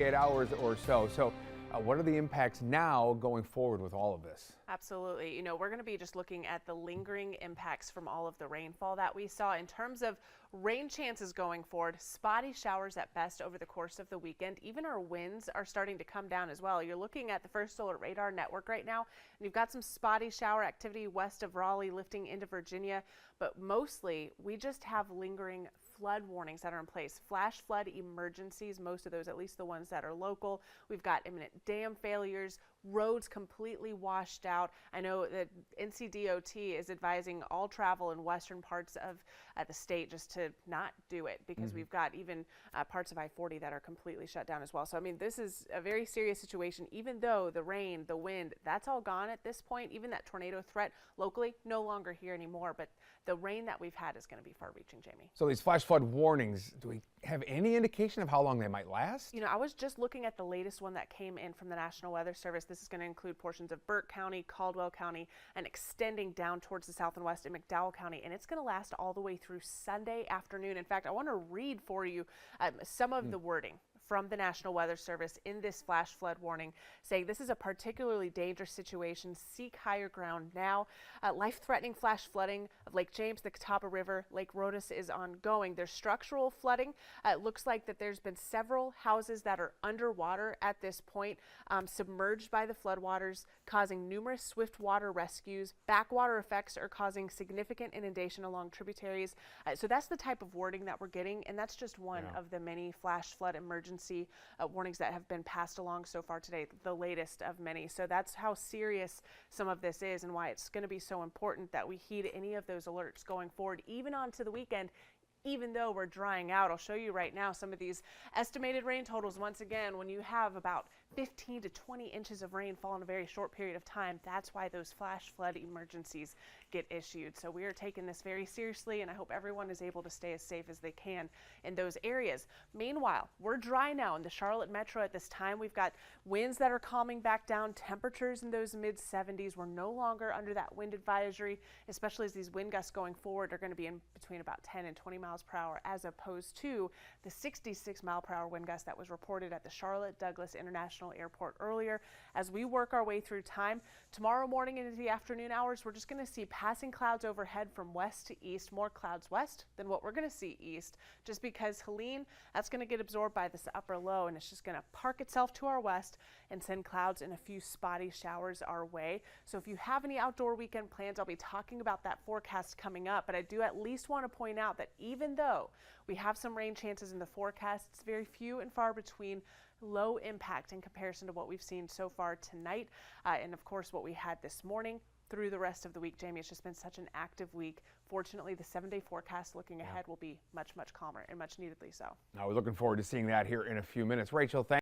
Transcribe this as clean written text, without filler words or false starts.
8 hours or so. What are the impacts now going forward with all of this? Absolutely. We're going to be just looking at the lingering impacts from all of the rainfall that we saw in terms of rain chances going forward. Spotty showers at best over the course of the weekend. Even our winds are starting to come down as well. You're looking at the First Alert Radar Network right now, and you've got some spotty shower activity west of Raleigh lifting into Virginia, but mostly we just have lingering flood warnings that are in place. Flash flood emergencies, most of those, at least the ones that are local. We've got imminent dam failures, roads completely washed out. I know that NCDOT is advising all travel in western parts of the state just to not do it because we've got even parts of I-40 that are completely shut down as well. So, I mean, this is a very serious situation, even though the rain, the wind, that's all gone at this point. Even that tornado threat locally, no longer here anymore. But the rain that we've had is going to be far-reaching, Jamie. So these flash flood warnings, do we have any indication of how long they might last? I was just looking at the latest one that came in from the National Weather Service. This is going to include portions of Burke County, Caldwell County, and extending down towards the south and west in McDowell County. And it's going to last all the way through Sunday afternoon. In fact, I want to read for you some of the wording from the National Weather Service in this flash flood warning, saying this is a particularly dangerous situation. Seek higher ground now. Life-threatening flash flooding of Lake James, the Catawba River, Lake Rodas is ongoing. There's structural flooding. It looks like that there's been several houses that are underwater at this point, submerged by the floodwaters, causing numerous swift water rescues. Backwater effects are causing significant inundation along tributaries. So that's the type of wording that we're getting, and that's just one of the many flash flood emergency warnings that have been passed along so far today, the latest of many. So that's how serious some of this is and why it's going to be so important that we heed any of those alerts going forward, even onto the weekend. Even though we're drying out, I'll show you right now some of these estimated rain totals. Once again, when you have about 15 to 20 inches of rain fall in a very short period of time, that's why those flash flood emergencies get issued. So we are taking this very seriously, and I hope everyone is able to stay as safe as they can in those areas. Meanwhile, we're dry now in the Charlotte metro at this time. We've got winds that are calming back down, temperatures in those mid 70s. We're no longer under that wind advisory, especially as these wind gusts going forward are going to be in between about 10 and 20 miles per hour, as opposed to the 66 mile per hour wind gust that was reported at the Charlotte Douglas International Airport earlier. As we work our way through time, tomorrow morning into the afternoon hours, we're just going to see passing clouds overhead from west to east, more clouds west than what we're going to see east, just because Helene, that's going to get absorbed by this upper low, and it's just going to park itself to our west and send clouds and a few spotty showers our way. So if you have any outdoor weekend plans, I'll be talking about that forecast coming up, but I do at least want to point out that even though we have some rain chances in the forecast, it's very few and far between, low impact in comparison to what we've seen so far tonight, and of course what we had this morning through the rest of the week. Jamie, it's just been such an active week. Fortunately, the 7-day forecast looking ahead will be much, much calmer, and much neededly so. Now we're looking forward to seeing that here in a few minutes. Rachel, thank